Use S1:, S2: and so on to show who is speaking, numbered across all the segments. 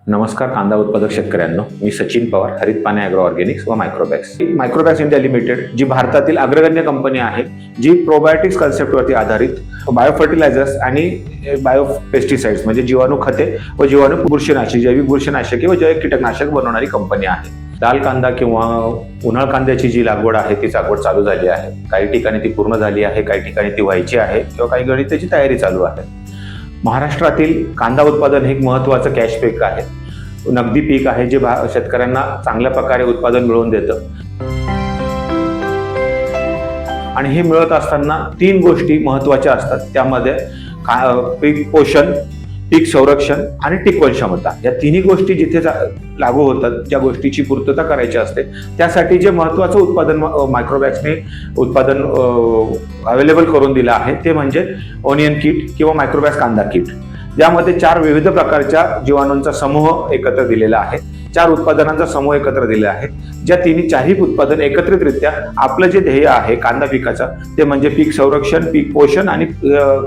S1: नमस्कार कांदा उत्पादक शेतकऱ्यांनो, मी सचिन पवार, हरित पाने ॲग्रो ऑर्गॅनिक्स व मायक्रोबॅक्स. मायक्रोबॅक्स इंडिया लिमिटेड जी भारतातील अग्रगण्य कंपनी आहे, जी प्रोबायोटिक्स कन्सेप्टवरती आधारित बायो फर्टिलायझर्स आणि बायो पेस्टिसाइड्स म्हणजे जीवाणू खते व जीवाणू बुरशीनाशक, जैविक बुरशीनाशके व जैविक कीटकनाशक बनवणारी कंपनी आहे. लाल कांदा किंवा उन्हाळ कांद्याची जी लागवड आहे ती लागवड चालू झाली आहे. काही ठिकाणी ती पूर्ण झाली आहे, काही ठिकाणी ती व्हायची आहे किंवा काही ठिकाणी त्याची तयारी चालू आहे. महाराष्ट्रातील कांदा उत्पादन हे एक महत्त्वाचं कॅश पीक आहे, नगदी पीक आहे, जे शेतकऱ्यांना चांगल्या प्रकारे उत्पादन मिळवून देतं. आणि हे मिळत असताना तीन गोष्टी महत्त्वाच्या असतात. त्यामध्ये पीक पोषण, पीक संरक्षण आणि टिकवण क्षमता, या तिन्ही गोष्टी जिथे लागू होतात, ज्या गोष्टीची पूर्तता करायची असते, त्यासाठी जे महत्त्वाचं उत्पादन मायक्रोबॅक्सने उत्पादन अवेलेबल करून दिलं आहे ते म्हणजे ओनियन किट किंवा मायक्रोबॅक्स कांदा किट. यामध्ये 4 विविध प्रकारच्या जीवाणूंचा समूह एकत्र दिलेला आहे, 4 उत्पादनांचा समूह एकत्र दिलेला आहे. ज्या चारही उत्पादन एकत्रितरित्या आपलं जे ध्येय आहे कांदा पिकाचं, ते म्हणजे पीक संरक्षण, पीक पोषण आणि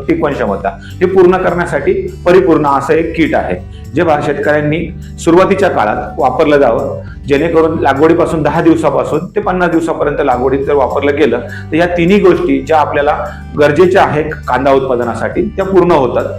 S1: टिकवण क्षमता, हे पूर्ण करण्यासाठी परिपूर्ण असं एक किट आहे, जे शेतकऱ्यांनी सुरुवातीच्या काळात वापरलं जावं, जेणेकरून लागवडीपासून 10 दिवसापासून ते 50 दिवसापर्यंत लागवडीत जर वापरलं गेलं तर या तिन्ही गोष्टी ज्या आपल्याला गरजेच्या आहेत कांदा उत्पादनासाठी त्या पूर्ण होतात.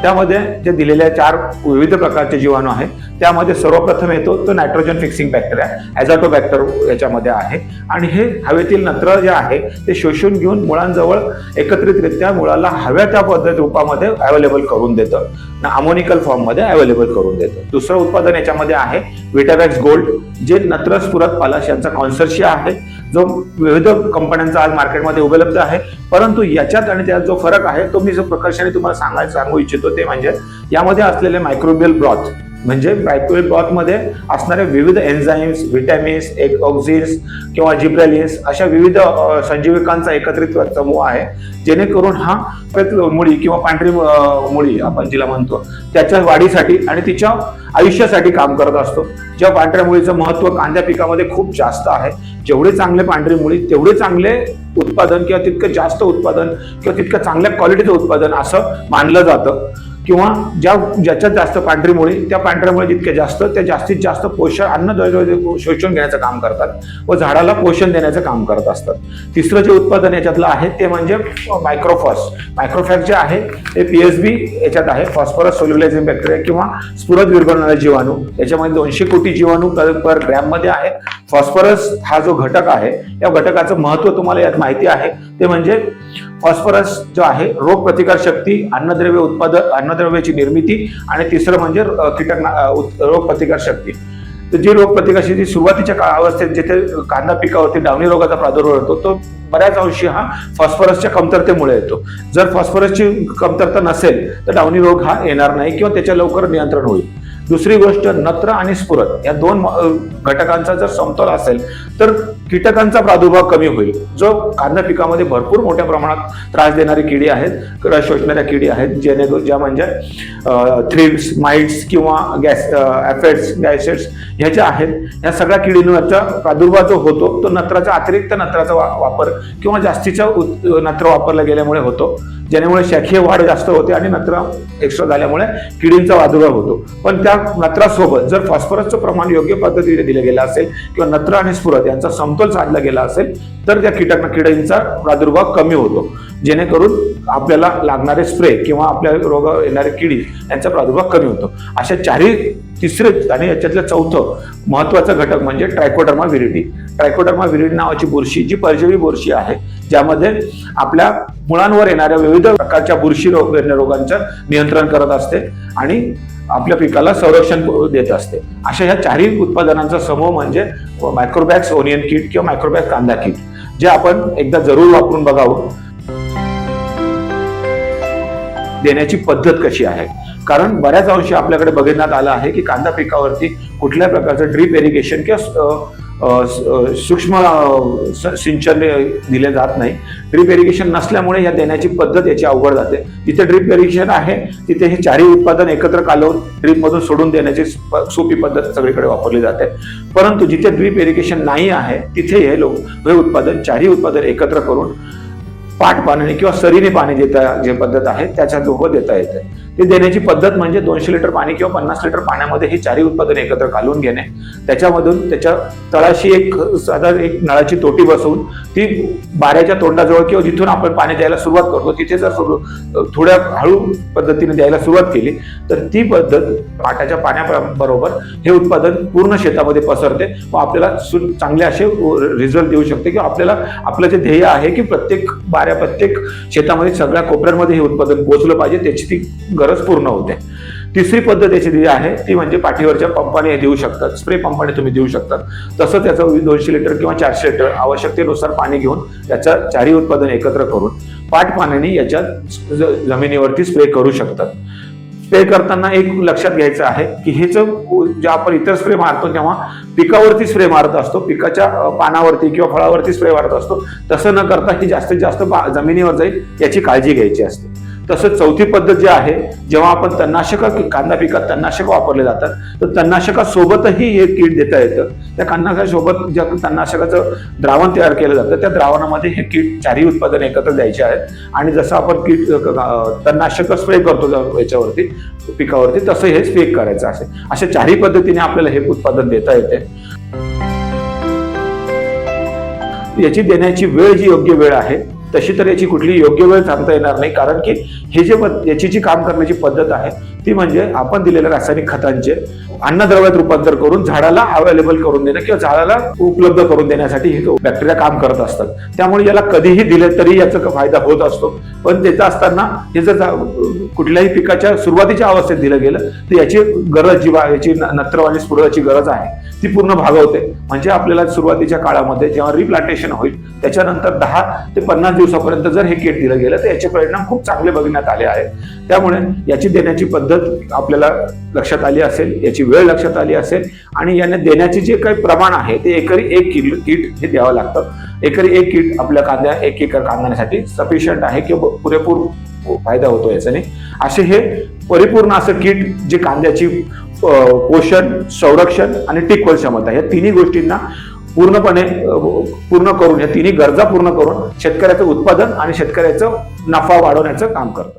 S1: त्यामध्ये जे दिलेल्या 4 विविध प्रकारचे जीवाणू आहेत, त्यामध्ये सर्वप्रथम येतो तो नायट्रोजन फिक्सिंग बॅक्टेरिया, ॲझोटोबॅक्टर याच्यामध्ये आहे. आणि हे हवेतील नत्र जे आहे ते शोषून घेऊन मुळांजवळ एकत्रितरित्या मुळाला हव्या त्या पद्धत रूपामध्ये अवेलेबल करून देतं, अमोनिकल फॉर्ममध्ये अवेलेबल करून देतं. दुसरं उत्पादन याच्यामध्ये आहे विटावॅक्स गोल्ड, जे नत्र स्फुरद पालाश यांचा कॉन्सर्शिया आहे, जो विविध कंपन्यांचा आज मार्केटमध्ये उपलब्ध आहे. परंतु याच्यात आणि त्यात जो फरक आहे तो मी जो प्रकर्षाने तुम्हाला सांगू इच्छितो ते म्हणजे यामध्ये असलेले मायक्रोबियल ब्रॉथ, म्हणजे मायक्रोबियल ब्रॉथ मध्ये असणारे विविध एन्झाईम्स, व्हिटॅमिन्स, ऑक्झिन्स किंवा जिब्रेलिन्स अशा विविध संजीवकांचा एकत्रित समूह आहे, जेणेकरून हा मुळी किंवा पांढरी मुळी आपण जिला म्हणतो त्याच्या वाढीसाठी आणि तिच्या आयुष्यासाठी काम करत असतो. ज्या पांढऱ्या मुळीचं महत्त्व कांद्या पिकामध्ये खूप जास्त आहे. जेवढे चांगले पांढरी मुळी तेवढे चांगले उत्पादन किंवा तितकं जास्त उत्पादन किंवा तितकं चांगल्या क्वालिटीचं उत्पादन असं मानलं जातं. किंवा ज्याच्यात जास्त पांढरी मुळी, त्या पांढऱ्या मुळी जितके जास्त त्या जास्तीत जास्त पोषण अन्न शोषून घेण्याचं काम करतात व झाडाला पोषण देण्याचं काम करत असतात. तिसरं जे उत्पादन याच्यातलं आहे ते म्हणजे मायक्रोफॅक्स जे आहे ते PSB याच्यात आहे, फॉस्फरस सोल्युलायझिंग बॅक्टेरिया किंवा स्फुरद विरघळणारे जीवाणू. याच्यामध्ये 200 कोटी जीवाणू पर ग्रॅम मध्ये आहे. फॉस्फरस हा जो घटक आहे, या घटकाचं महत्त्व तुम्हाला यात माहिती आहे, ते म्हणजे फॉस्फरस जो आहे रोग प्रतिकार शक्ती, अन्नद्रव्य उत्पादन, अन्नद्रव्याची निर्मिती आणि तिसरं म्हणजे रोग प्रतिकार शक्ती. तर जी रोग प्रतिकार शक्ती सुरुवातीच्या अवस्थेत जिथे कांदा पिकावरती डावणी रोगाचा प्रादुर्भाव होतो, तो बऱ्याच अंशी हा फॉस्फरसच्या कमतरतेमुळे येतो. जर फॉस्फरसची कमतरता नसेल तर डावणी रोग हा येणार नाही किंवा त्याच्या लवकर नियंत्रण होईल. दुसरी गोष्ट, नत्र आणि स्फुरद या 2 घटकांचा जर समतोल असेल तर कीटकांचा प्रादुर्भाव कमी होईल. जो कांदा पिकामध्ये भरपूर मोठ्या प्रमाणात त्रास देणारी किडी आहेत, रस शोषणाऱ्या किडी आहेत, ज्या म्हणजे थ्रिप्स, माइट्स किंवा ॲफिड्स, गॅसेट्स ह्याच्या आहेत, या सगळ्या किडींवरचा प्रादुर्भाव जो होतो तो नत्राचा अतिरिक्त नत्राचा वापर किंवा जास्तीचा नत्र वापरला गेल्यामुळे होतो, ज्यामुळे शाखीय वाढ जास्त होते आणि नत्र एक्स्ट्रा झाल्यामुळे किडींचा प्रादुर्भाव होतो. पण त्या नत्रासोबत जर फॉस्फरसचं प्रमाण योग्य पद्धतीने दिलं गेलं असेल किंवा नत्र आणि स्फुरद यांचा समतोल साधला गेला असेल तर त्या किडींचा प्रादुर्भाव कमी होतो, जेणेकरून आपल्याला लागणारे स्प्रे किंवा आपल्या रोग येणारे किडी यांचा प्रादुर्भाव कमी होतो. अशा तिसरे आणि याच्यातलं चौथं महत्वाचं घटक म्हणजे ट्रायकोडर्मा विरिडी. ट्रायकोडर्मा विरिडी नावाची बुरशी, जी परजीवी बुरशी आहे, ज्यामध्ये आपल्या मुळांवर येणाऱ्या विविध प्रकारच्या बुरशी रोगांचं नियंत्रण करत असते आणि आपल्या पिकाला संरक्षण देत असते. अशा ह्या 4ही उत्पादनांचा समूह म्हणजे मायक्रोबॅक्स ओनियन किट किंवा मायक्रोबॅक्स कांदा किट, जे आपण एकदा जरूर वापरून बघावं. देण्याची पद्धत कशी आहे, कारण बऱ्याच अंशी आपल्याकडे बघण्यात आलं आहे की कांदा पिकावरती कुठल्या प्रकारचं ड्रीप इरिगेशन किंवा सूक्ष्म सिंचन दिले जात नाही. ड्रीप इरिगेशन नसल्यामुळे या देण्याची पद्धत याची अवघड जाते. जिथे ड्रीप इरिगेशन आहे तिथे हे 4ही उत्पादन एकत्र कालवून ड्रीप मधून सोडून देण्याची सोपी पद्धत सगळीकडे वापरली जाते. परंतु जिथे ड्रीप इरिगेशन नाही आहे तिथे हे 4ही उत्पादन एकत्र करून पाठ पाण्याने किंवा सरीने पाणी देता जे पद्धत आहे त्याच्या दोघं देता येते. ते देण्याची पद्धत म्हणजे 200 लिटर पाणी किंवा 50 लिटर पाण्यामध्ये हे चारही उत्पादने एकत्र घालून घेणे, त्याच्यामधून त्याच्या तळाशी एक साधारण एक नळाची तोटी बसवून ती बाऱ्याच्या तोंडाजवळ किंवा जिथून आपण पाणी द्यायला सुरुवात करतो तिथे जर थोड्या हळू पद्धतीने द्यायला सुरुवात केली तर ती पद्धत पाटाच्या पाण्याबरोबर हे उत्पादन पूर्ण शेतामध्ये पसरते व आपल्याला चांगले असे रिझल्ट देऊ शकते की आपल्याला आपलं जे ध्येय आहे की प्रत्येक शेतामध्ये सगळ्या कोपऱ्यांमध्ये हे उत्पादन पोहोचलं पाहिजे, त्याची ती गरज पूर्ण होते. तिसरी पद्धत याची जी आहे ती म्हणजे पाठीवरच्या पंपाने देऊ शकतात, स्प्रे पंपाने तुम्ही देऊ शकतात. तसं त्याचं 200 लिटर किंवा 400 लिटर आवश्यकतेनुसार पाणी घेऊन त्याच्या चारही उत्पादन एकत्र करून पाठ पाण्याने याच्या जमिनीवरती स्प्रे करू शकतात. स्प्रे करताना एक लक्षात घ्यायचं आहे की हेच जे आपण इतर स्प्रे मारतो तेव्हा पिकावरती स्प्रे मारत असतो, पिकाच्या पानावरती किंवा फळावरती स्प्रे मारत असतो. तसं न करता ही जास्तीत जास्त जमिनीवर जाईल याची काळजी घ्यायची असते. तसंच चौथी पद्धत जी आहे, जेव्हा आपण तणनाशक कांदा पिकात तणनाशक वापरले जातात तर तणनाशकासोबतही हे कीट देता येतं. त्या तणनाशकासोबत ज्या तणनाशकाचं द्रावण तयार केलं जातं त्या द्रावणामध्ये हे कीट चारही उत्पादन एकत्र द्यायचे आहेत आणि जसं आपण कीट तणनाशक स्प्रे करतो याच्यावरती पिकावरती तसं हे स्प्रे करायचं असेल. अशा चारही पद्धतीने आपल्याला हे उत्पादन देता येते. याची देण्याची वेळ जी योग्य वेळ आहे तशी तर याची कुठली योग्य वेळ सांगता येणार नाही, कारण की हे जे याची जी काम करण्याची पद्धत आहे ती म्हणजे आपण दिलेल्या रासायनिक खतांचे अन्नद्रव्यात रूपांतर करून झाडाला अवेलेबल करून देणं किंवा झाडाला उपलब्ध करून देण्यासाठी हे बॅक्टेरिया काम करत असतात. त्यामुळे याला कधीही दिले तरी याचा फायदा होत असतो. पण देत असताना हे जर कुठल्याही पिकाच्या सुरुवातीच्या अवस्थेत दिलं गेलं तर याची गरज जी याची नत्र आणि स्फुरणाची गरज आहे ती पूर्ण भागवते. म्हणजे आपल्याला सुरुवातीच्या काळामध्ये जेव्हा रिप्लांटेशन होईल त्याच्यानंतर 10 ते 50 दिवसापर्यंत जर हे किट दिलं गेलं तर याचे परिणाम खूप चांगले बघण्यात आले आहेत. त्यामुळे याची देण्याची पद्धत आपल्याला लक्षात आली असेल, याची वेळ लक्षात आली असेल आणि याने देण्याचे जे काही प्रमाण आहे ते एकरी 1 किलो किट हे द्यावं लागतं. एकरी 1 किट आपल्या 1 एकर कांद्यासाठी सफिशियंट आहे किंवा पुरेपूर फायदा होतो याच्याने. असे हे परिपूर्ण असं किट जे कांद्याची पोषण, संरक्षण आणि टिकवण क्षमता या तिन्ही गोष्टींना पूर्ण करून या तिन्ही गरजा पूर्ण करून शेतकऱ्याचं उत्पादन आणि शेतकऱ्याचं नफा वाढवण्याचं काम करतं.